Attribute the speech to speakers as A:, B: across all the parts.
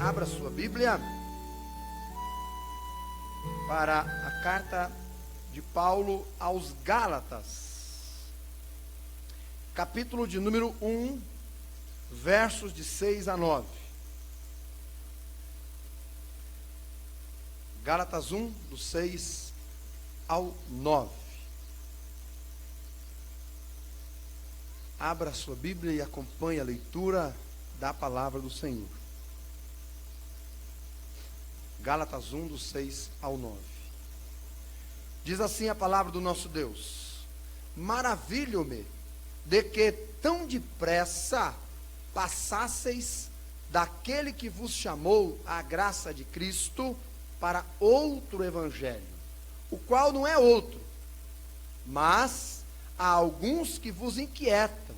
A: Abra sua Bíblia para a carta de Paulo aos Gálatas, capítulo de número 1, versos de 6 a 9. Gálatas 1, do 6 ao 9. Abra a sua Bíblia e acompanhe a leitura da palavra do Senhor. Gálatas 1, do 6 ao 9. Diz assim a palavra do nosso Deus: maravilho-me de que tão depressa passasseis daquele que vos chamou à graça de Cristo para outro evangelho, o qual não é outro, mas há alguns que vos inquietam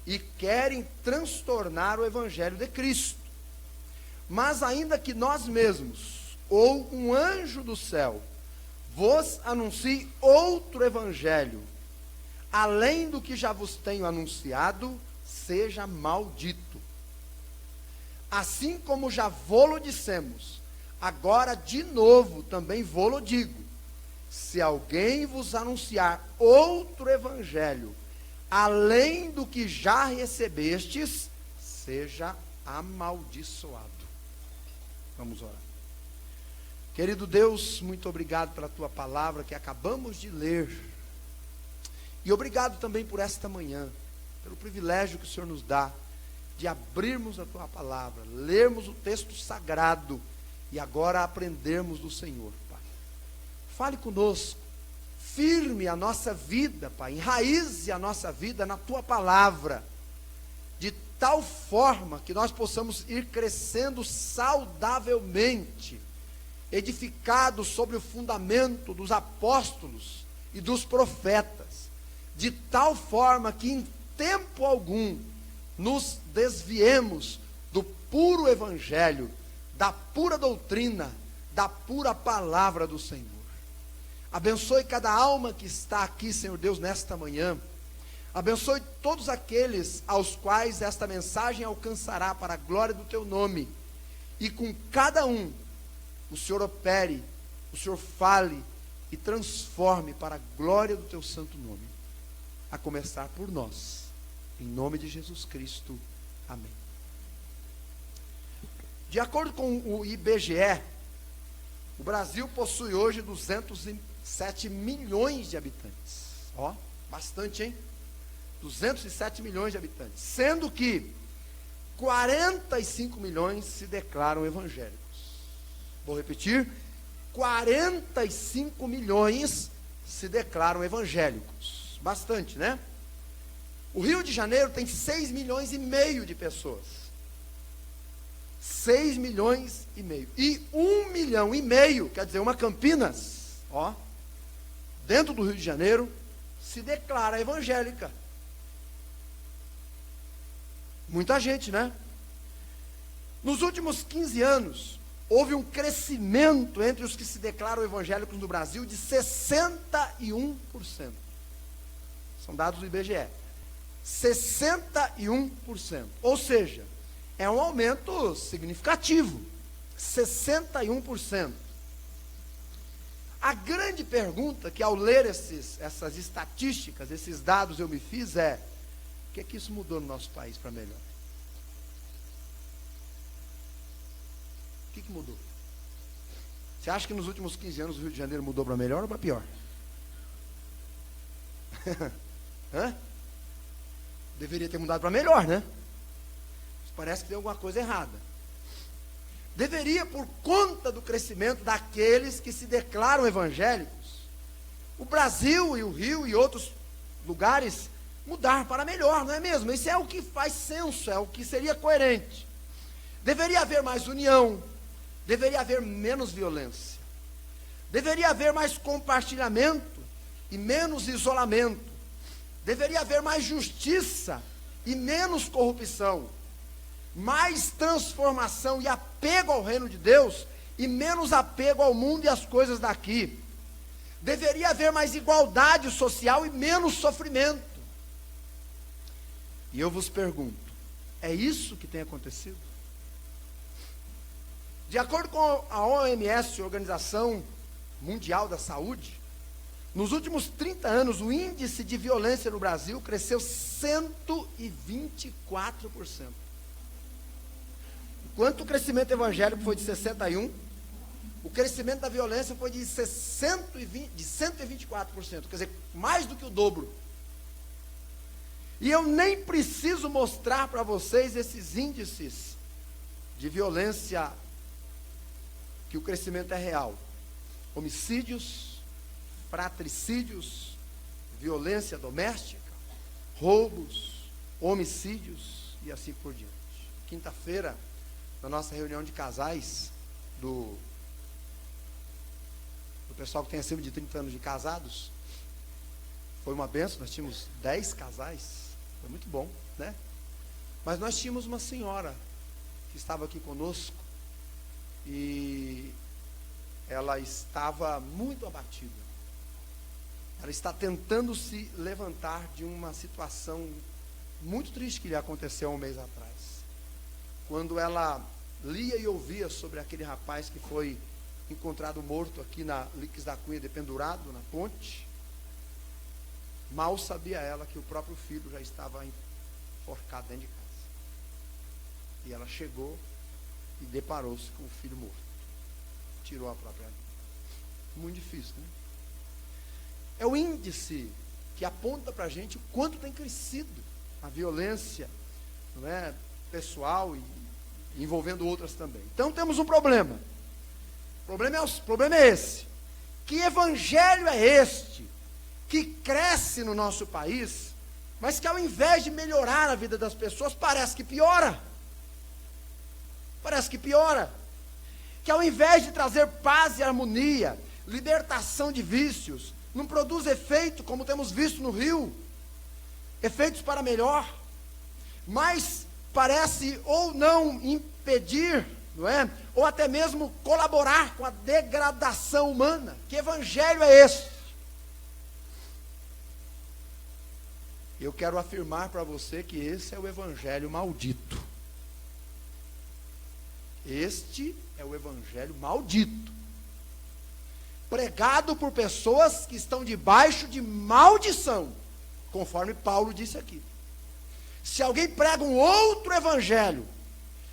A: e querem transtornar o evangelho de Cristo. Mas ainda que nós mesmos, ou um anjo do céu, vos anuncie outro evangelho, além do que já vos tenho anunciado, seja maldito. Assim como já vô-lo dissemos, agora de novo também vô-lo digo: se alguém vos anunciar outro evangelho, além do que já recebestes, seja amaldiçoado. Vamos orar. Querido Deus, muito obrigado pela tua palavra que acabamos de ler. E obrigado também por esta manhã, pelo privilégio que o Senhor nos dá de abrirmos a tua palavra, lermos o texto sagrado e agora aprendermos do Senhor, Pai. Fale conosco, firme a nossa vida, Pai, enraize a nossa vida na tua palavra, de tal forma que nós possamos ir crescendo saudavelmente, edificados sobre o fundamento dos apóstolos e dos profetas, de tal forma que em tempo algum nos desviemos do puro evangelho, da pura doutrina, da pura palavra do Senhor. Abençoe cada alma que está aqui, Senhor Deus, nesta manhã. Abençoe todos aqueles aos quais esta mensagem alcançará para a glória do teu nome. E com cada um, o Senhor opere, o Senhor fale e transforme para a glória do teu santo nome. A começar por nós, em nome de Jesus Cristo. Amém. De acordo com o IBGE, o Brasil possui hoje 207 milhões de habitantes. Ó, bastante, hein? 207 milhões de habitantes. Sendo que 45 milhões se declaram evangélicos. Vou repetir: 45 milhões se declaram evangélicos. Bastante, né? O Rio de Janeiro tem 6 milhões e meio de pessoas. 6 milhões e meio. E 1 milhão e meio, quer dizer, uma Campinas, ó, dentro do Rio de Janeiro, se declara evangélica. Muita gente, né? Nos últimos 15 anos, houve um crescimento entre os que se declaram evangélicos no Brasil de 61%. São dados do IBGE. 61%. Ou seja, é um aumento significativo. 61%. A grande pergunta que ao ler essas estatísticas, esses dados eu me fiz é: o que é que isso mudou no nosso país para melhor? O que mudou? Você acha que nos últimos 15 anos o Rio de Janeiro mudou para melhor ou para pior? Hã? Deveria ter mudado para melhor, né? Mas parece que tem alguma coisa errada. Deveria, por conta do crescimento daqueles que se declaram evangélicos, o Brasil e o Rio e outros lugares mudar para melhor, não é mesmo? Isso é o que faz senso, é o que seria coerente. Deveria haver mais união, deveria haver menos violência, deveria haver mais compartilhamento e menos isolamento, deveria haver mais justiça e menos corrupção, mais transformação e apego ao reino de Deus e menos apego ao mundo e às coisas daqui. Deveria haver mais igualdade social e menos sofrimento. E eu vos pergunto, é isso que tem acontecido? De acordo com a OMS, Organização Mundial da Saúde, nos últimos 30 anos, o índice de violência no Brasil cresceu 124%. Enquanto o crescimento evangélico foi de 61%, o crescimento da violência foi de 124%, quer dizer, mais do que o dobro. E eu nem preciso mostrar para vocês esses índices de violência, que o crescimento é real. Homicídios, fratricídios, violência doméstica, roubos, homicídios e assim por diante. Quinta-feira, na nossa reunião de casais, do pessoal que tem acima de 30 anos de casados, foi uma bênção. Nós tínhamos 10 casais, foi muito bom, né? Mas nós tínhamos uma senhora que estava aqui conosco e ela estava muito abatida. Ela está tentando se levantar de uma situação muito triste que lhe aconteceu há um mês atrás. Quando ela lia e ouvia sobre aquele rapaz que foi encontrado morto aqui na Líquis da Cunha, dependurado na ponte, mal sabia ela que o próprio filho já estava enforcado dentro de casa. E ela chegou e deparou-se com o filho morto. Tirou a própria vida. Muito difícil, né? É o índice que aponta para a gente o quanto tem crescido a violência, não é, pessoal e envolvendo outras também. Então temos um problema. O problema é esse. Que evangelho é este que cresce no nosso país, mas que ao invés de melhorar a vida das pessoas, parece que piora? Parece que piora. Que ao invés de trazer paz e harmonia, libertação de vícios, não produz efeito, como temos visto no Rio, efeitos para melhor, mas parece ou não impedir, não é? Ou até mesmo colaborar com a degradação humana. Que evangelho é esse? Eu quero afirmar para você que esse é o evangelho maldito. Este é o evangelho maldito, pregado por pessoas que estão debaixo de maldição, conforme Paulo disse aqui. Se alguém prega um outro evangelho,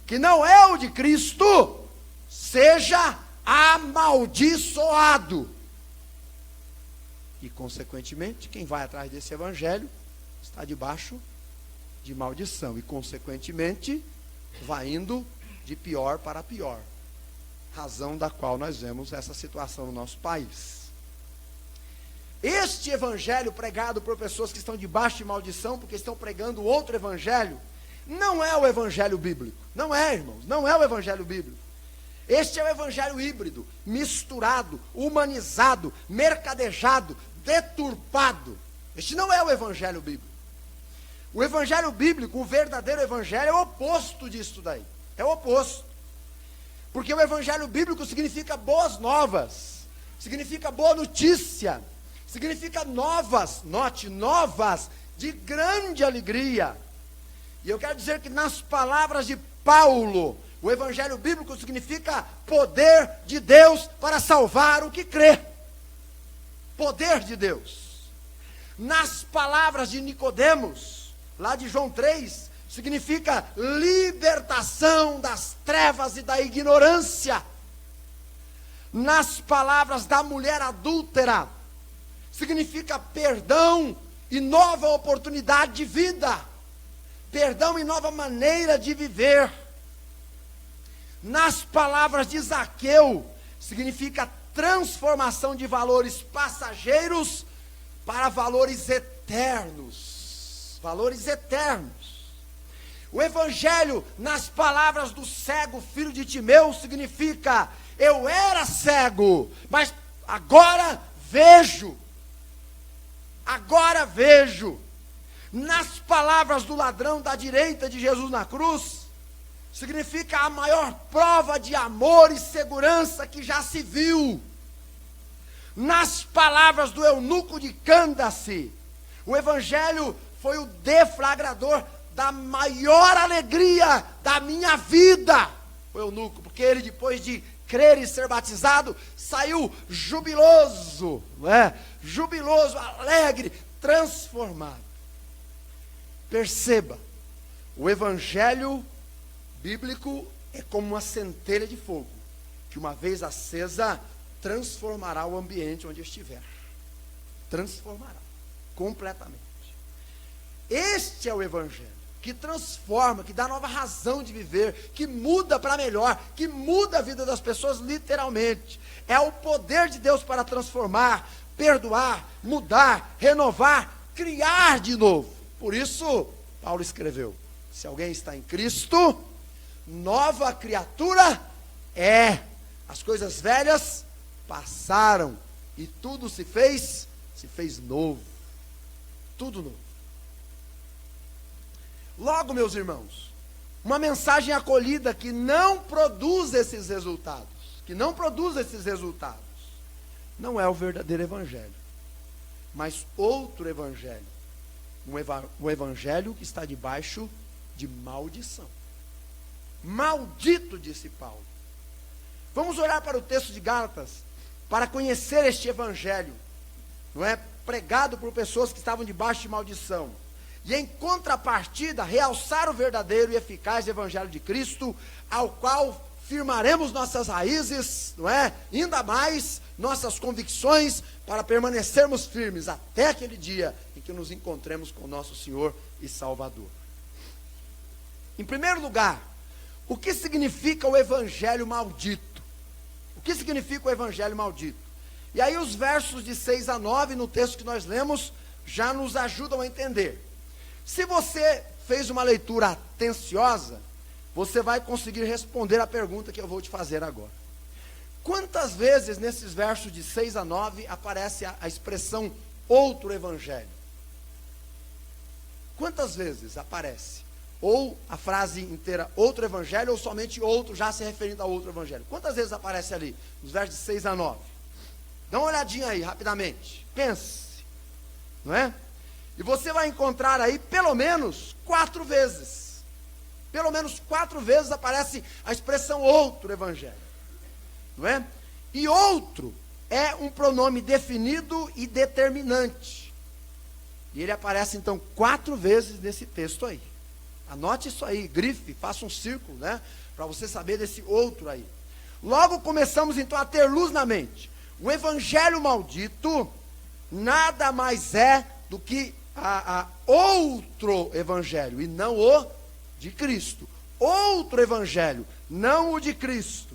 A: que não é o de Cristo, seja amaldiçoado. E consequentemente, quem vai atrás desse evangelho, está debaixo de maldição, e consequentemente, vai indo de pior para pior. Razão da qual nós vemos essa situação no nosso país. Este evangelho pregado por pessoas que estão debaixo de maldição, porque estão pregando outro evangelho, não é o evangelho bíblico. Não é, irmãos, não é o evangelho bíblico. Este é o evangelho híbrido, misturado, humanizado, mercadejado, deturpado. Este não é o evangelho bíblico. O evangelho bíblico, o verdadeiro evangelho, é o oposto disso daí. É o oposto. Porque o evangelho bíblico significa boas novas, significa boa notícia, significa novas, note, novas, de grande alegria. E eu quero dizer que nas palavras de Paulo, o evangelho bíblico significa poder de Deus para salvar o que crê. Poder de Deus. Nas palavras de Nicodemos, lá de João 3, significa libertação das trevas e da ignorância. Nas palavras da mulher adúltera, significa perdão e nova oportunidade de vida. Perdão e nova maneira de viver. Nas palavras de Zaqueu, significa transformação de valores passageiros para valores eternos. Valores eternos. O evangelho, nas palavras do cego filho de Timeu, significa: eu era cego, mas agora vejo. Agora vejo. Nas palavras do ladrão da direita de Jesus na cruz, significa a maior prova de amor e segurança que já se viu. Nas palavras do eunuco de Cândace, o evangelho foi o deflagrador da maior alegria da minha vida, o eunuco, porque ele, depois de crer e ser batizado, saiu jubiloso, não é? Jubiloso, alegre, transformado. Perceba, o evangelho bíblico é como uma centelha de fogo, que uma vez acesa, transformará o ambiente onde estiver. Transformará, completamente. Este é o evangelho, que transforma, que dá nova razão de viver, que muda para melhor, que muda a vida das pessoas literalmente. É o poder de Deus para transformar, perdoar, mudar, renovar, criar de novo. Por isso, Paulo escreveu: se alguém está em Cristo, nova criatura é. As coisas velhas passaram e tudo se fez novo. Tudo novo. Logo, meus irmãos, uma mensagem acolhida que não produz esses resultados, não é o verdadeiro evangelho, mas outro evangelho, um evangelho que está debaixo de maldição. Maldito, disse Paulo. Vamos olhar para o texto de Gálatas para conhecer este evangelho, não é, pregado por pessoas que estavam debaixo de maldição. E em contrapartida, realçar o verdadeiro e eficaz evangelho de Cristo, ao qual firmaremos nossas raízes, não é? Ainda mais nossas convicções, para permanecermos firmes até aquele dia em que nos encontremos com o nosso Senhor e Salvador. Em primeiro lugar, o que significa o evangelho maldito? O que significa o evangelho maldito? E aí os versos de 6 a 9, no texto que nós lemos, já nos ajudam a entender. Se você fez uma leitura atenciosa, você vai conseguir responder a pergunta que eu vou te fazer agora. Quantas vezes nesses versos de 6 a 9 aparece a expressão outro evangelho? Quantas vezes aparece? Ou a frase inteira outro evangelho, ou somente outro, já se referindo a outro evangelho? Quantas vezes aparece ali, nos versos de 6 a 9? Dá uma olhadinha aí, rapidamente. Pense, não é? E você vai encontrar aí pelo menos 4 vezes. Pelo menos 4 vezes aparece a expressão outro evangelho. Não é? E outro é um pronome definido e determinante. E ele aparece então 4 vezes nesse texto aí. Anote isso aí, grife, faça um círculo, né? Para você saber desse outro aí. Logo começamos então a ter luz na mente. O evangelho maldito nada mais é do que outro evangelho, e não o de Cristo. Outro evangelho, não o de Cristo.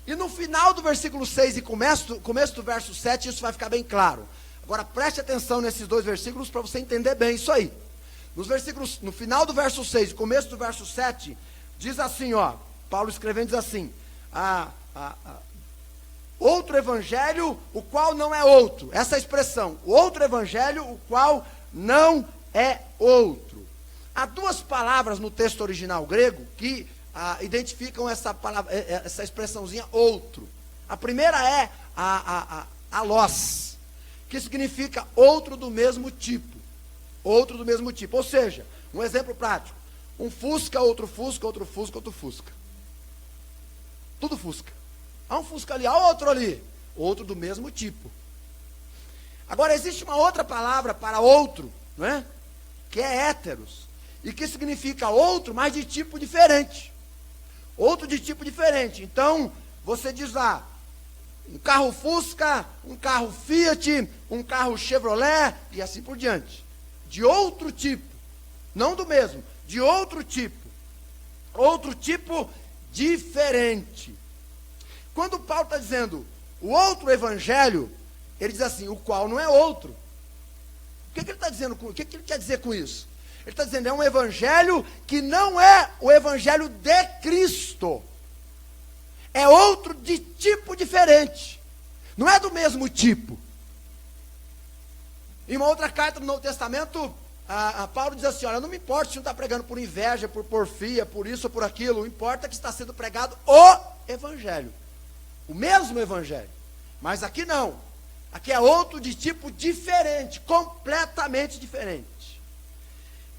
A: E no final do versículo 6 e começo do verso 7, isso vai ficar bem claro. Agora preste atenção nesses 2 versículos para você entender bem isso aí. No final do verso 6 e começo do verso 7, diz assim, ó, Paulo escrevendo diz assim, outro evangelho, o qual não é outro. Essa expressão, outro evangelho, o qual não é outro. Há 2 palavras no texto original grego que identificam essa palavra, essa expressãozinha outro. A primeira é alós, que significa outro do mesmo tipo. Outro do mesmo tipo. Ou seja, um exemplo prático. Um Fusca, outro Fusca, outro Fusca, outro Fusca. Tudo Fusca. Há um Fusca ali, há outro ali. Outro do mesmo tipo. Agora, existe uma outra palavra para outro, não é? Que é héteros. E que significa outro, mas de tipo diferente. Outro de tipo diferente. Então, você diz lá, um carro Fusca, um carro Fiat, um carro Chevrolet, e assim por diante. De outro tipo. Não do mesmo, de outro tipo. Outro tipo diferente. Quando Paulo está dizendo o outro evangelho, ele diz assim, o qual não é outro. O que ele está dizendo? O que ele quer dizer com isso? Ele está dizendo, é um evangelho que não é o evangelho de Cristo. É outro de tipo diferente. Não é do mesmo tipo. Em uma outra carta do Novo Testamento, Paulo diz assim, olha, não me importa se não está pregando por inveja, por porfia, por isso ou por aquilo. O importa é que está sendo pregado o evangelho. O mesmo evangelho. Mas aqui não. Aqui é outro de tipo diferente, completamente diferente.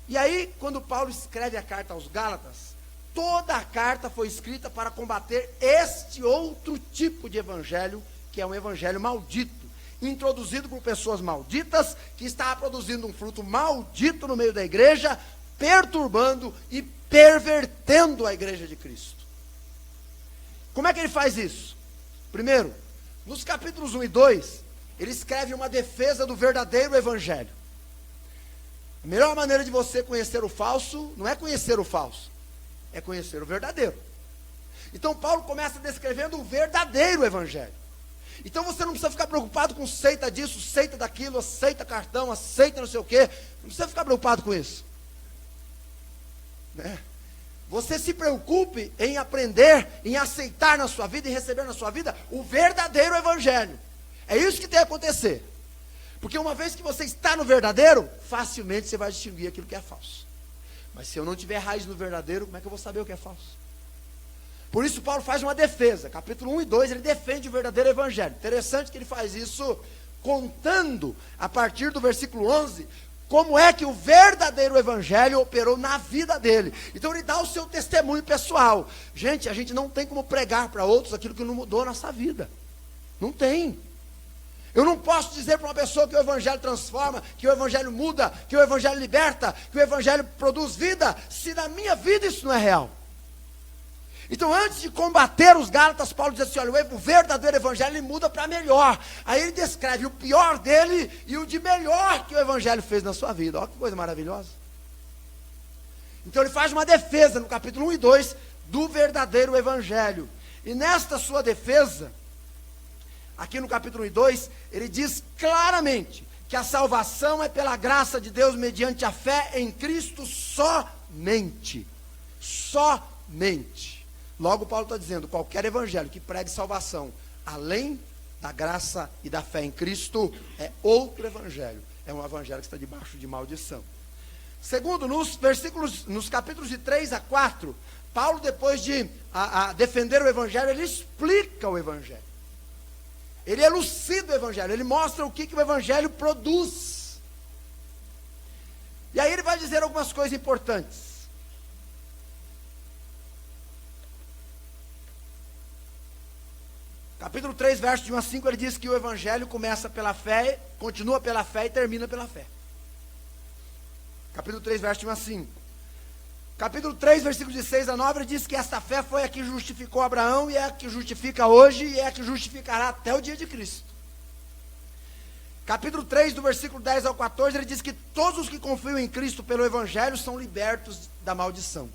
A: E aí, quando Paulo escreve a carta aos Gálatas, toda a carta foi escrita para combater este outro tipo de evangelho, que é um evangelho maldito, introduzido por pessoas malditas, que está produzindo um fruto maldito no meio da igreja, perturbando e pervertendo a igreja de Cristo. Como é que ele faz isso? Primeiro, nos capítulos 1 e 2, ele escreve uma defesa do verdadeiro evangelho. A melhor maneira de você conhecer o falso, não é conhecer o falso, é conhecer o verdadeiro. Então Paulo começa descrevendo o verdadeiro evangelho. Então você não precisa ficar preocupado com seita disso, seita daquilo, aceita cartão, aceita não sei o quê. Não precisa ficar preocupado com isso, né? Você se preocupe em aprender, em aceitar na sua vida, em receber na sua vida o verdadeiro evangelho. É isso que tem que acontecer. Porque uma vez que você está no verdadeiro, facilmente você vai distinguir aquilo que é falso. Mas se eu não tiver raiz no verdadeiro, como é que eu vou saber o que é falso? Por isso Paulo faz uma defesa. Capítulo 1 e 2, ele defende o verdadeiro evangelho. Interessante que ele faz isso contando, a partir do versículo 11, como é que o verdadeiro evangelho operou na vida dele. Então ele dá o seu testemunho pessoal. Gente, a gente não tem como pregar para outros aquilo que não mudou a nossa vida. Não tem. Eu não posso dizer para uma pessoa que o evangelho transforma, que o evangelho muda, que o evangelho liberta, que o evangelho produz vida, se na minha vida isso não é real. Então, antes de combater os Gálatas, Paulo diz assim: olha, o verdadeiro evangelho ele muda para melhor. Aí ele descreve o pior dele e o de melhor que o evangelho fez na sua vida. Olha que coisa maravilhosa. Então ele faz uma defesa no capítulo 1 e 2 do verdadeiro evangelho. E nesta sua defesa, aqui no capítulo 1 e 2, ele diz claramente que a salvação é pela graça de Deus mediante a fé em Cristo somente. Somente. Logo Paulo está dizendo, qualquer evangelho que pregue salvação, além da graça e da fé em Cristo, é outro evangelho. É um evangelho que está debaixo de maldição. Segundo, nos capítulos de 3 a 4, Paulo, depois de defender o evangelho, ele explica o evangelho. Ele elucida o evangelho, ele mostra o que o evangelho produz. E aí ele vai dizer algumas coisas importantes. Capítulo 3, verso de 1 a 5, ele diz que o evangelho começa pela fé, continua pela fé e termina pela fé. Capítulo 3, verso de 1 a 5. Capítulo 3, versículos de 6 a 9, ele diz que esta fé foi a que justificou Abraão, e é a que justifica hoje, e é a que justificará até o dia de Cristo. Capítulo 3, do versículo 10 ao 14, ele diz que todos os que confiam em Cristo pelo evangelho são libertos da maldição.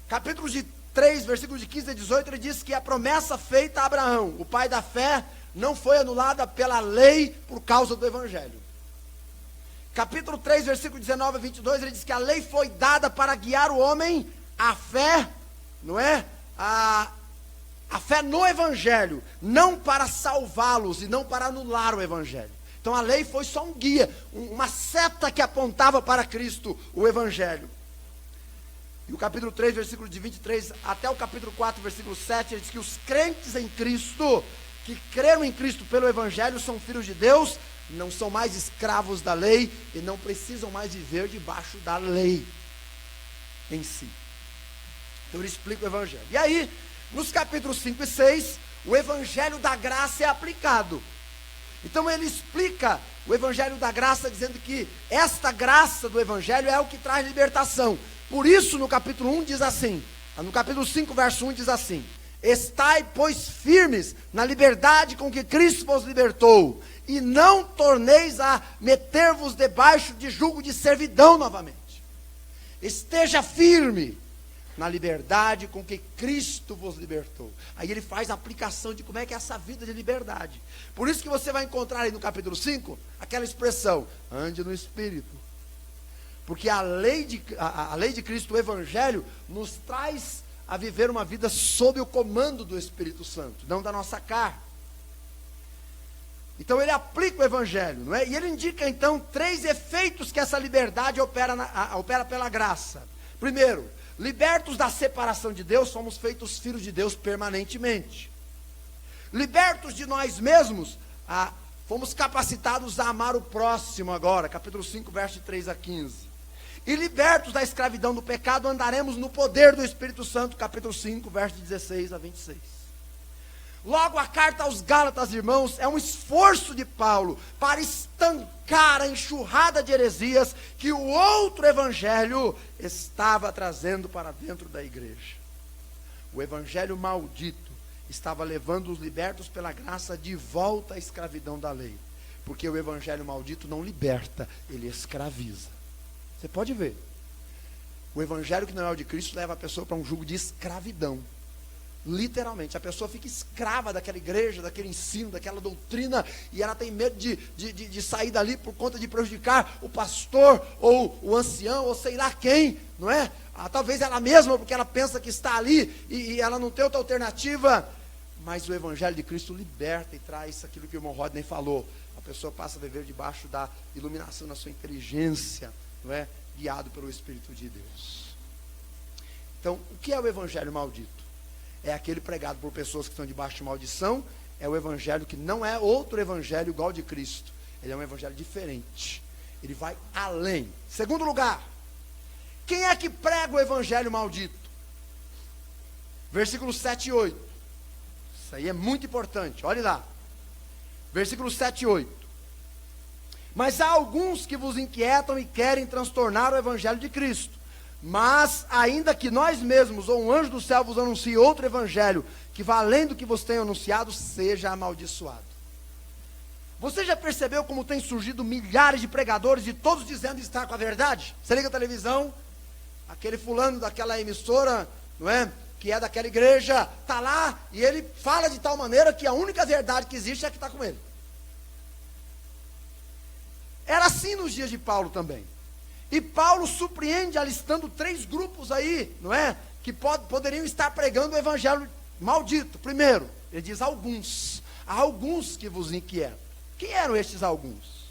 A: Capítulo de 3, versículos de 15 a 18, ele diz que a promessa feita a Abraão, o pai da fé, não foi anulada pela lei por causa do evangelho. Capítulo 3, versículo 19 a 22, ele diz que a lei foi dada para guiar o homem à fé, não é? A fé no evangelho, não para salvá-los e não para anular o evangelho. Então a lei foi só um guia, uma seta que apontava para Cristo, o evangelho. E o capítulo 3, versículo de 23 até o capítulo 4, versículo 7, ele diz que os crentes em Cristo, que creram em Cristo pelo evangelho, são filhos de Deus, não são mais escravos da lei e não precisam mais viver debaixo da lei em si. Então ele explica o evangelho. E aí, nos capítulos 5 e 6, o evangelho da graça é aplicado. Então ele explica o evangelho da graça, dizendo que esta graça do evangelho é o que traz libertação. Por isso, no capítulo 1 diz assim, no capítulo 5, verso 1 diz assim: estai, pois, firmes na liberdade com que Cristo vos libertou, e não torneis a meter-vos debaixo de jugo de servidão novamente. Esteja firme na liberdade com que Cristo vos libertou. Aí ele faz a aplicação de como é que é essa vida de liberdade. Por isso que você vai encontrar aí no capítulo 5, aquela expressão, ande no Espírito. Porque a lei de Cristo, o evangelho, nos traz a viver uma vida sob o comando do Espírito Santo, não da nossa carne. Então ele aplica o evangelho, não é? E ele indica então 3 efeitos que essa liberdade opera pela graça. Primeiro, libertos da separação de Deus, somos feitos filhos de Deus permanentemente. Libertos de nós mesmos, fomos capacitados a amar o próximo agora, capítulo 5, verso de 3 a 15. e libertos da escravidão do pecado, andaremos no poder do Espírito Santo, capítulo 5, versos 16 a 26. Logo, a carta aos Gálatas, irmãos, é um esforço de Paulo para estancar a enxurrada de heresias que o outro evangelho estava trazendo para dentro da igreja. O evangelho maldito estava levando os libertos pela graça de volta à escravidão da lei. Porque o evangelho maldito não liberta, ele escraviza. Você pode ver. O evangelho que não é o de Cristo leva a pessoa para um jugo de escravidão. Literalmente, a pessoa fica escrava daquela igreja, daquele ensino, daquela doutrina, e ela tem medo de sair dali por conta de prejudicar o pastor, ou o ancião, ou sei lá quem, não é? Talvez ela mesma, porque ela pensa que está ali, e ela não tem outra alternativa. Mas o evangelho de Cristo liberta e traz aquilo que o irmão Rodney falou. A pessoa passa a viver debaixo da iluminação da sua inteligência, não é? Guiado pelo Espírito de Deus. Então, o que é o evangelho maldito? É aquele pregado por pessoas que estão debaixo de maldição. É o evangelho que não é outro evangelho igual ao de Cristo. Ele é um evangelho diferente. Ele vai além. Segundo lugar, quem é que prega o evangelho maldito? Versículos 7 e 8. Isso aí é muito importante, olhe lá. Versículos 7 e 8. Mas há alguns que vos inquietam e querem transtornar o evangelho de Cristo. Mas, ainda que nós mesmos, ou um anjo do céu vos anuncie outro evangelho, que vá além do que vos tenho anunciado, seja amaldiçoado. Você já percebeu como tem surgido milhares de pregadores, e todos dizendo estar com a verdade? Você liga a televisão, aquele fulano daquela emissora, não é? Que é daquela igreja, está lá, e ele fala de tal maneira que a única verdade que existe é a que está com ele. Era assim nos dias de Paulo também. E Paulo surpreende alistando 3 grupos aí, não é? Que poderiam estar pregando o evangelho maldito. Primeiro, ele diz alguns. Há alguns que vos inquietam. Quem eram estes alguns?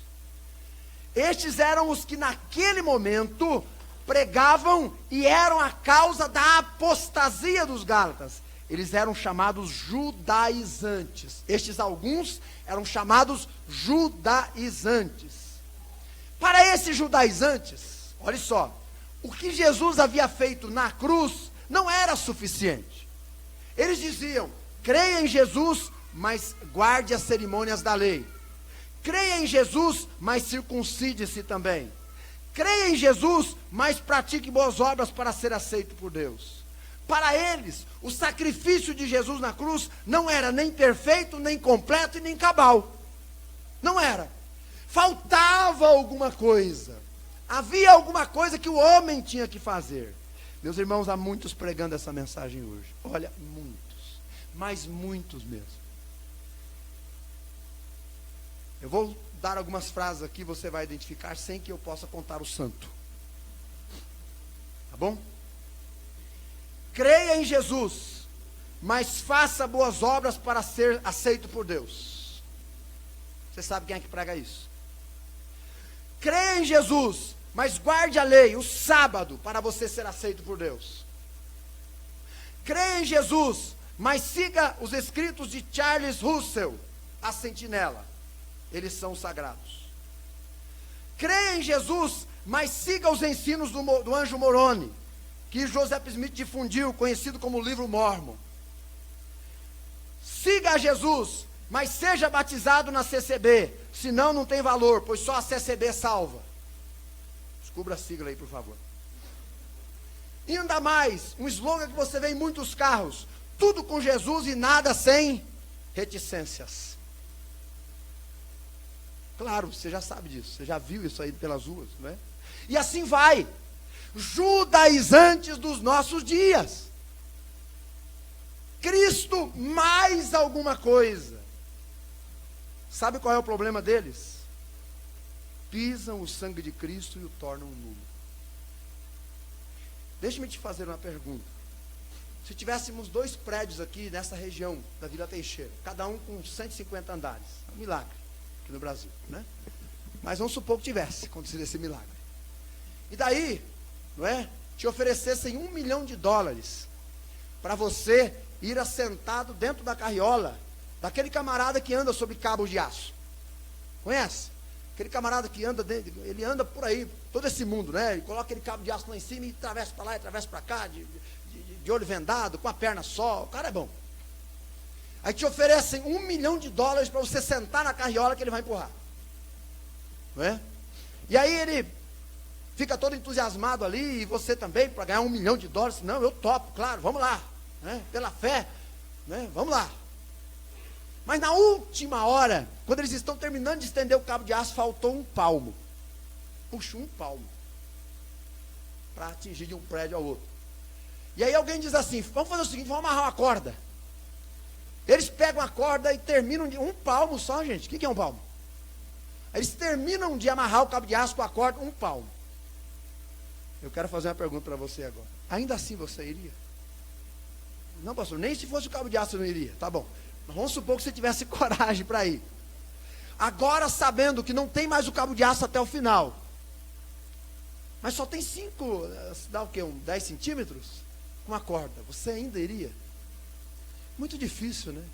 A: Estes eram os que naquele momento pregavam e eram a causa da apostasia dos Gálatas. Eles eram chamados judaizantes. Estes alguns eram chamados judaizantes. Para esses judaizantes, olha só, o que Jesus havia feito na cruz não era suficiente. Eles diziam, creia em Jesus, mas guarde as cerimônias da lei. Creia em Jesus, mas circuncide-se também. Creia em Jesus, mas pratique boas obras para ser aceito por Deus. Para eles, o sacrifício de Jesus na cruz não era nem perfeito, nem completo e nem cabal. Não era. Faltava alguma coisa. Havia alguma coisa que o homem tinha que fazer. Meus irmãos, há muitos pregando essa mensagem hoje. Olha, muitos. Mas muitos mesmo. Eu vou dar algumas frases aqui, você vai identificar sem que eu possa contar o santo. Tá bom? Creia em Jesus, mas faça boas obras para ser aceito por Deus. Você sabe quem é que prega isso? Creia em Jesus, mas guarde a lei, o sábado, para você ser aceito por Deus. Creia em Jesus, mas siga os escritos de Charles Russell, a sentinela. Eles são sagrados. Creia em Jesus, mas siga os ensinos do anjo Moroni, que Joseph Smith difundiu, conhecido como o livro Mórmon. Siga a Jesus, mas seja batizado na CCB, senão não tem valor, pois só a CCB salva. Descubra a sigla aí, por favor. E ainda mais, um slogan que você vê em muitos carros: tudo com Jesus e nada sem reticências. Claro, você já sabe disso, você já viu isso aí pelas ruas, não é? E assim vai, judaizantes dos nossos dias. Cristo mais alguma coisa. Sabe qual é o problema deles? Pisam o sangue de Cristo e o tornam nulo. Deixe-me te fazer uma pergunta. Se tivéssemos 2 prédios aqui nessa região da Vila Teixeira, cada um com 150 andares, é um milagre aqui no Brasil, né? Mas vamos supor que tivesse acontecido esse milagre. E daí, não é? Te oferecessem $1 milhão para você ir assentado dentro da carriola daquele camarada que anda sobre cabos de aço. Conhece? Aquele camarada que anda, ele anda por aí, todo esse mundo, né? Ele coloca aquele cabo de aço lá em cima e atravessa para lá, e atravessa para cá, de olho vendado, com a perna só. O cara é bom. Aí te oferecem $1 milhão para você sentar na carriola que ele vai empurrar. Não é? E aí ele fica todo entusiasmado ali, e você também, para ganhar $1 milhão. Não, eu topo, claro, vamos lá. Né? Pela fé, né? Vamos lá. Mas na última hora, quando eles estão terminando de estender o cabo de aço, faltou um palmo. Puxa, um palmo. Para atingir de um prédio ao outro. E aí alguém diz assim, vamos fazer o seguinte, vamos amarrar uma corda. Eles pegam a corda e terminam de... Um palmo só, gente. O que é um palmo? Eles terminam de amarrar o cabo de aço com a corda, um palmo. Eu quero fazer uma pergunta para você agora. Ainda assim você iria? Não, pastor, nem se fosse o cabo de aço eu não iria. Tá bom. Mas vamos supor que você tivesse coragem para ir. Agora sabendo que não tem mais o cabo de aço até o final. Mas só tem 5, dá o quê? 10 centímetros? Com a corda. Você ainda iria? Muito difícil, né?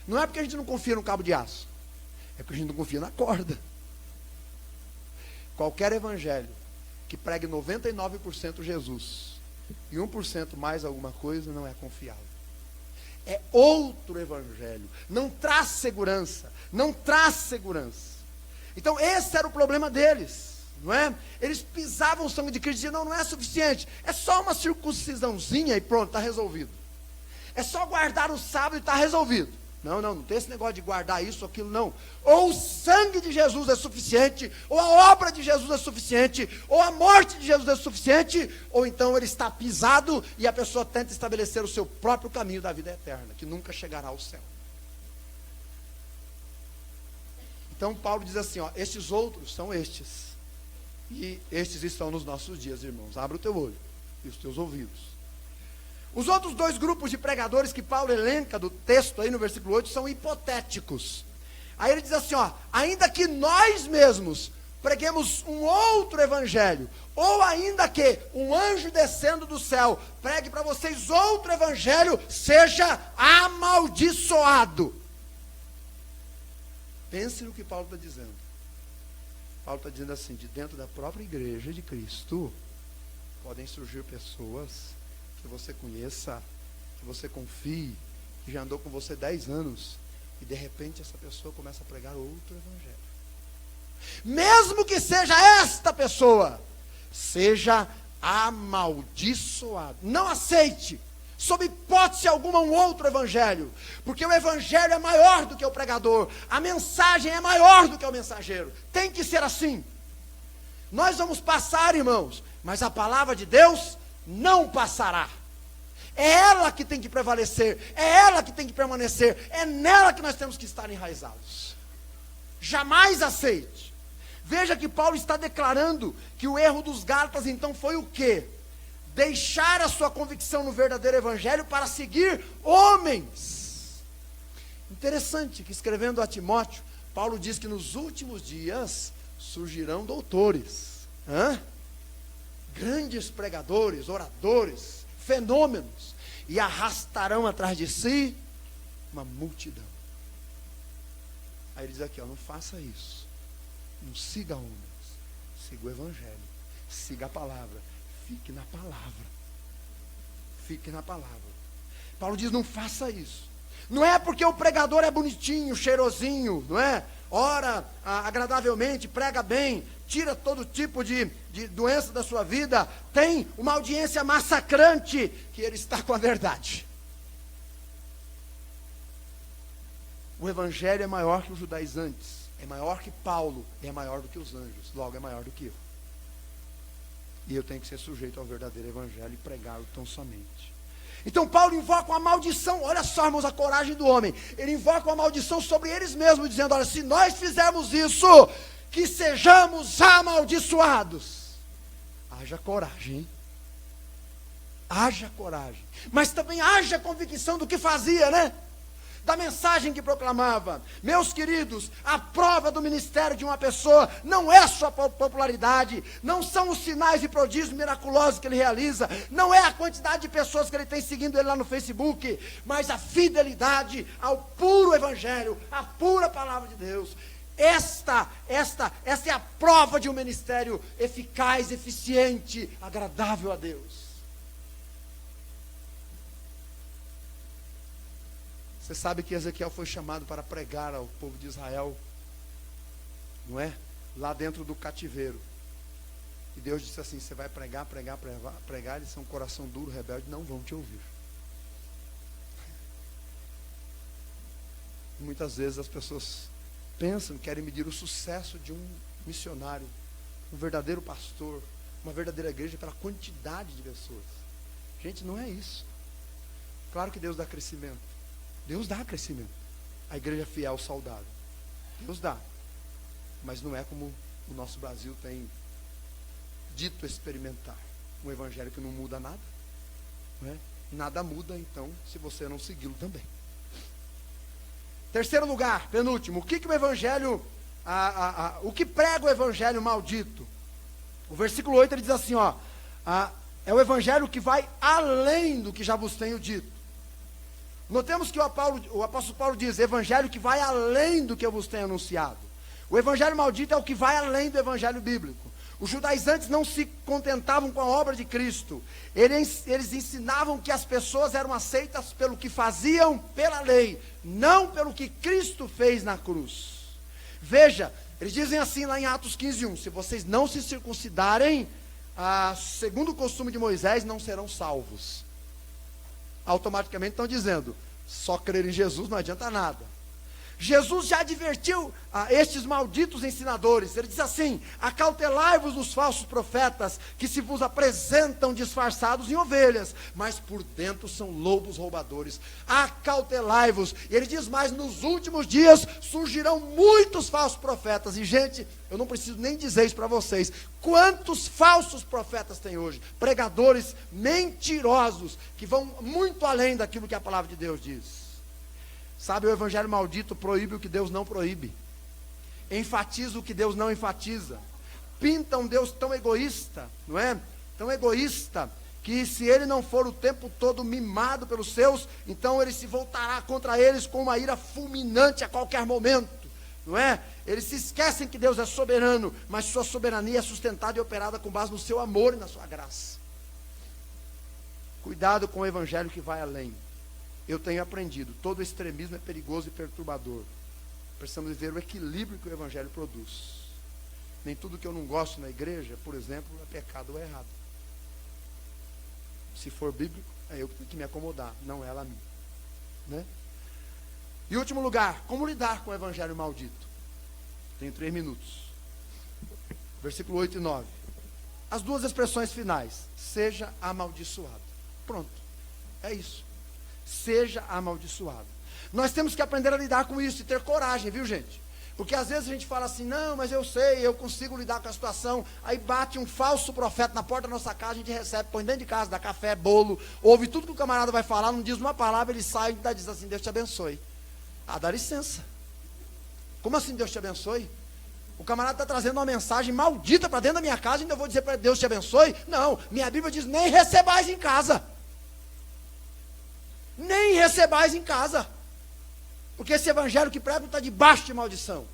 A: Não é porque a gente não confia no cabo de aço. É porque a gente não confia na corda. Qualquer evangelho que pregue 99% Jesus e 1% mais alguma coisa não é confiável. É outro evangelho. Não traz segurança. Não traz segurança. Então esse era o problema deles. Não é? Eles pisavam o sangue de Cristo e diziam, não é suficiente. É só uma circuncisãozinha e pronto, está resolvido. É só guardar o sábado e está resolvido. Não tem esse negócio de guardar isso ou aquilo, não. Ou o sangue de Jesus é suficiente, ou a obra de Jesus é suficiente, ou a morte de Jesus é suficiente, ou então ele está pisado e a pessoa tenta estabelecer o seu próprio caminho da vida eterna, que nunca chegará ao céu. Então Paulo diz assim, estes outros são estes. E estes estão nos nossos dias, irmãos. Abra o teu olho e os teus ouvidos. Os outros 2 grupos de pregadores que Paulo elenca do texto aí no versículo 8 são hipotéticos. Aí ele diz assim, ainda que nós mesmos preguemos um outro evangelho, ou ainda que um anjo descendo do céu pregue para vocês outro evangelho, seja amaldiçoado. Pense no que Paulo está dizendo. Paulo está dizendo assim, de dentro da própria igreja de Cristo, podem surgir pessoas que você conheça, que você confie, que já andou com você 10 anos, e de repente essa pessoa começa a pregar outro evangelho. Mesmo que seja esta pessoa, seja amaldiçoado. Não aceite, sob hipótese alguma, um outro evangelho, porque o evangelho é maior do que o pregador, a mensagem é maior do que o mensageiro. Tem que ser assim. Nós vamos passar, irmãos, mas a palavra de Deus não passará. É ela que tem que prevalecer, é ela que tem que permanecer, é nela que nós temos que estar enraizados. Jamais aceite. Veja que Paulo está declarando que o erro dos Gálatas então foi o quê? Deixar a sua convicção no verdadeiro evangelho para seguir homens. Interessante que escrevendo a Timóteo, Paulo diz que nos últimos dias surgirão doutores, grandes pregadores, oradores, fenômenos, e arrastarão atrás de si uma multidão. Aí ele diz aqui, não faça isso, não siga homens, siga o evangelho, siga a palavra, fique na palavra, fique na palavra. Paulo diz, não faça isso. Não é porque o pregador é bonitinho, cheirosinho, não é? Ora agradavelmente, prega bem, tira todo tipo de doença da sua vida, tem uma audiência massacrante, que ele está com a verdade. O evangelho é maior que os judaizantes, é maior que Paulo, é maior do que os anjos, logo é maior do que eu. E eu tenho que ser sujeito ao verdadeiro evangelho e pregá-lo tão somente. Então Paulo invoca uma maldição. Olha só, irmãos, a coragem do homem. Ele invoca uma maldição sobre eles mesmos, dizendo, olha, se nós fizermos isso, que sejamos amaldiçoados. Haja coragem, hein? Haja coragem. Mas também haja convicção do que fazia, né? Da mensagem que proclamava. Meus queridos, a prova do ministério de uma pessoa não é sua popularidade, não são os sinais e prodígios miraculosos que ele realiza, não é a quantidade de pessoas que ele tem seguindo ele lá no Facebook, mas a fidelidade ao puro evangelho, à pura palavra de Deus. esta é a prova de um ministério eficaz, eficiente, agradável a Deus. Você sabe que Ezequiel foi chamado para pregar ao povo de Israel, não é? Lá dentro do cativeiro. E Deus disse assim: você vai pregar, eles são um coração duro, rebelde, não vão te ouvir. E muitas vezes as pessoas pensam, querem medir o sucesso de um missionário, um verdadeiro pastor, uma verdadeira igreja pela quantidade de pessoas. Gente, não é isso. Claro que Deus dá crescimento. Deus dá crescimento. A igreja fiel, saudável. Deus dá. Mas não é como o nosso Brasil tem dito experimentar. Um evangelho que não muda nada. Não é? Nada muda, então, se você não segui-lo também. Terceiro lugar, penúltimo. O que o evangelho, o que prega o evangelho maldito? O versículo 8 ele diz assim, é o evangelho que vai além do que já vos tenho dito. Notemos que o apóstolo Paulo diz, evangelho que vai além do que eu vos tenho anunciado. O evangelho maldito é o que vai além do evangelho bíblico. Os judaizantes não se contentavam com a obra de Cristo. Eles ensinavam que as pessoas eram aceitas pelo que faziam pela lei, não pelo que Cristo fez na cruz. Veja, eles dizem assim lá em Atos 15:1, se vocês não se circuncidarem, segundo o costume de Moisés, não serão salvos. Automaticamente estão dizendo, só crer em Jesus não adianta nada. Jesus já advertiu estes malditos ensinadores. Ele diz assim, acautelai-vos dos falsos profetas, que se vos apresentam disfarçados em ovelhas, mas por dentro são lobos roubadores. Acautelai-vos. E ele diz mais, nos últimos dias surgirão muitos falsos profetas. E gente, eu não preciso nem dizer isso para vocês. Quantos falsos profetas tem hoje? Pregadores mentirosos, que vão muito além daquilo que a palavra de Deus diz. Sabe, o evangelho maldito proíbe o que Deus não proíbe. Enfatiza o que Deus não enfatiza. Pinta um Deus tão egoísta, não é? Tão egoísta, que se ele não for o tempo todo mimado pelos seus, então ele se voltará contra eles com uma ira fulminante a qualquer momento, não é? Eles se esquecem que Deus é soberano, mas sua soberania é sustentada e operada com base no seu amor e na sua graça. Cuidado com o evangelho que vai além. Eu tenho aprendido, todo extremismo é perigoso e perturbador. Precisamos ver o equilíbrio que o evangelho produz. Nem tudo que eu não gosto na igreja, por exemplo, é pecado ou é errado. Se for bíblico, é eu que tenho que me acomodar, não ela a mim, né? E último lugar, como lidar com o evangelho maldito? Tenho 3 minutos. Versículo 8 e 9. As duas expressões finais. Seja amaldiçoado. Pronto. É isso. Seja amaldiçoado. Nós temos que aprender a lidar com isso e ter coragem, viu, gente? Porque às vezes a gente fala assim, não, mas eu sei, eu consigo lidar com a situação. Aí bate um falso profeta na porta da nossa casa, a gente recebe, põe dentro de casa, dá café, bolo, ouve tudo que o camarada vai falar, não diz uma palavra, ele sai e diz assim, Deus te abençoe. Dá licença. Como assim Deus te abençoe? O camarada está trazendo uma mensagem maldita para dentro da minha casa, e ainda eu vou dizer para Deus te abençoe? Não, minha Bíblia diz, nem recebais em casa. Nem recebais em casa. Porque esse evangelho que prega está debaixo de maldição.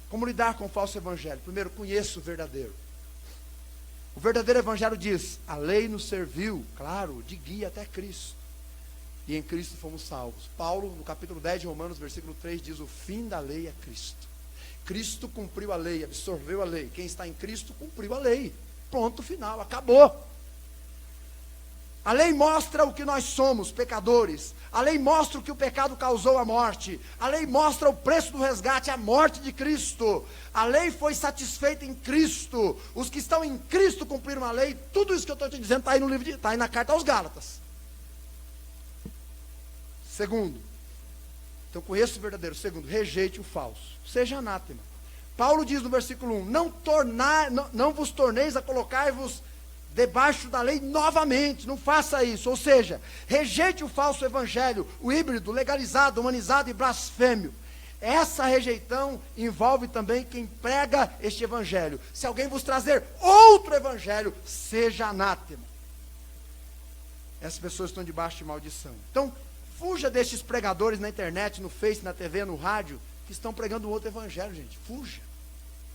A: Como lidar com o falso evangelho? Primeiro, conheça o verdadeiro. O verdadeiro evangelho diz, a lei nos serviu, claro, de guia até Cristo. E em Cristo fomos salvos. Paulo, no capítulo 10 de Romanos, versículo 3, diz, o fim da lei é Cristo. Cristo cumpriu a lei, absorveu a lei. Quem está em Cristo cumpriu a lei. Ponto final, acabou. A lei mostra o que nós somos, pecadores. A lei mostra o que o pecado causou a morte. A lei mostra o preço do resgate, a morte de Cristo. A lei foi satisfeita em Cristo. Os que estão em Cristo cumpriram a lei. Tudo isso que eu estou te dizendo está aí no livro, está aí na carta aos Gálatas. Segundo, então conheça o verdadeiro. Segundo, rejeite o falso. Seja anátema. Paulo diz no versículo 1, não vos torneis a colocar-vos debaixo da lei novamente, não faça isso. Ou seja, rejeite o falso evangelho, o híbrido, legalizado, humanizado e blasfêmio. Essa rejeição envolve também quem prega este evangelho. Se alguém vos trazer outro evangelho, seja anátema. Essas pessoas estão debaixo de maldição. Então, fuja destes pregadores na internet, no Face, na TV, no rádio, que estão pregando um outro evangelho, gente. Fuja.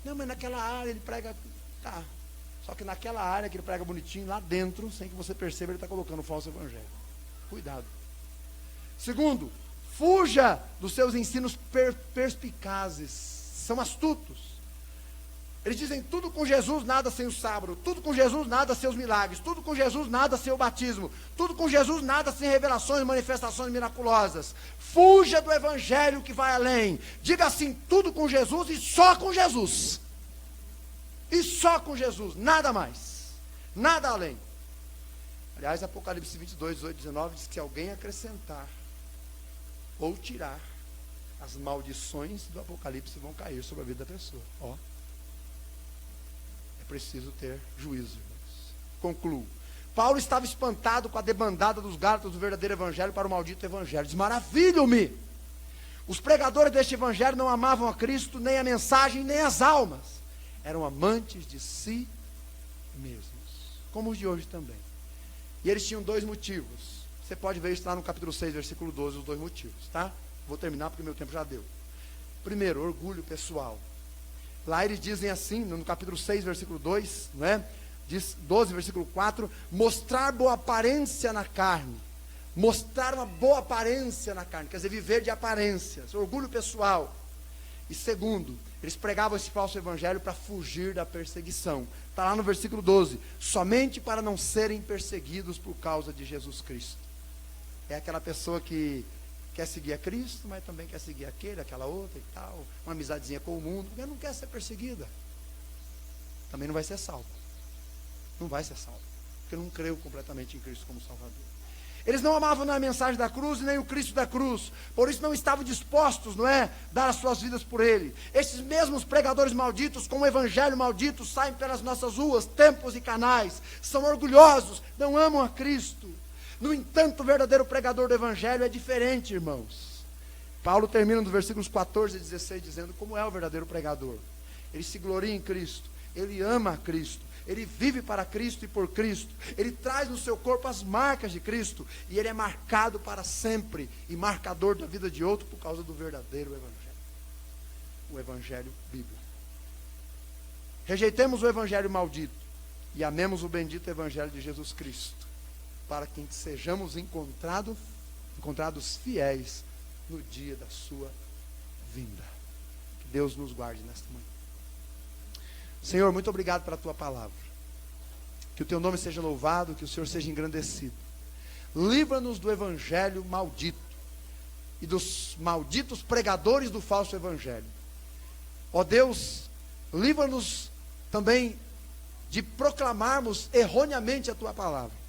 A: Não, mas naquela área ele prega. Tá. Só que naquela área que ele prega bonitinho, lá dentro, sem que você perceba, ele está colocando um falso evangelho. Cuidado. Segundo, fuja dos seus ensinos perspicazes. São astutos. Eles dizem tudo com Jesus, nada sem o sábado. Tudo com Jesus, nada sem os milagres. Tudo com Jesus, nada sem o batismo. Tudo com Jesus, nada sem revelações, manifestações miraculosas. Fuja do evangelho que vai além. Diga assim, tudo com Jesus e só com Jesus. E só com Jesus, nada mais. Nada além. Aliás, Apocalipse 22, 18, 19 diz que se alguém acrescentar ou tirar, as maldições do Apocalipse vão cair sobre a vida da pessoa. Ó. É preciso ter juízo, irmãos. Concluo. Paulo estava espantado com a debandada dos gálatas do verdadeiro evangelho para o maldito evangelho. Diz, maravilho-me! Os pregadores deste evangelho não amavam a Cristo, nem a mensagem, nem as almas. Eram amantes de si mesmos, como os de hoje também. E eles tinham dois motivos. Você pode ver isso lá no capítulo 6, versículo 12, os dois motivos, tá? Vou terminar porque meu tempo já deu. Primeiro, orgulho pessoal. Lá eles dizem assim, no capítulo 6, versículo 2, não é? Diz 12, versículo 4, mostrar boa aparência na carne. Mostrar uma boa aparência na carne, quer dizer, viver de aparências, orgulho pessoal. E segundo, eles pregavam esse falso evangelho para fugir da perseguição. Está lá no versículo 12. Somente para não serem perseguidos por causa de Jesus Cristo. É aquela pessoa que quer seguir a Cristo, mas também quer seguir aquela outra e tal. Uma amizadezinha com o mundo, porque não quer ser perseguida. Também não vai ser salvo. Não vai ser salvo. Porque não creu completamente em Cristo como Salvador. Eles não amavam nem a mensagem da cruz, nem o Cristo da cruz. Por isso não estavam dispostos, não é? Dar as suas vidas por ele. Esses mesmos pregadores malditos, com o evangelho maldito, saem pelas nossas ruas, templos e canais. São orgulhosos, não amam a Cristo. No entanto, o verdadeiro pregador do evangelho é diferente, irmãos. Paulo termina nos versículos 14 e 16, dizendo como é o verdadeiro pregador. Ele se gloria em Cristo. Ele ama a Cristo. Ele vive para Cristo e por Cristo. Ele traz no seu corpo as marcas de Cristo. E ele é marcado para sempre. E marcador da vida de outro por causa do verdadeiro evangelho. O evangelho bíblico. Rejeitemos o evangelho maldito. E amemos o bendito evangelho de Jesus Cristo. Para que sejamos encontrados fiéis no dia da sua vinda. Que Deus nos guarde nesta manhã. Senhor, muito obrigado pela tua palavra. Que o teu nome seja louvado, que o Senhor seja engrandecido. Livra-nos do evangelho maldito e dos malditos pregadores do falso evangelho. Ó Deus, livra-nos também de proclamarmos erroneamente a tua palavra.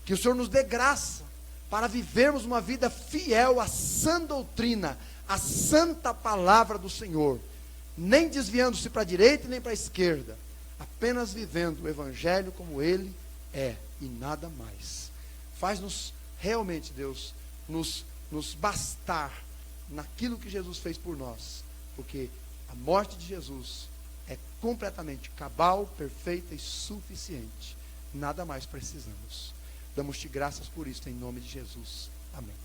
A: Que o Senhor nos dê graça para vivermos uma vida fiel à sã doutrina, à santa palavra do Senhor. Nem desviando-se para a direita nem para a esquerda, apenas vivendo o evangelho como ele é e nada mais. Faz-nos realmente, Deus, nos bastar naquilo que Jesus fez por nós, porque a morte de Jesus é completamente cabal, perfeita e suficiente. Nada mais precisamos. Damos-te graças por isso em nome de Jesus. Amém.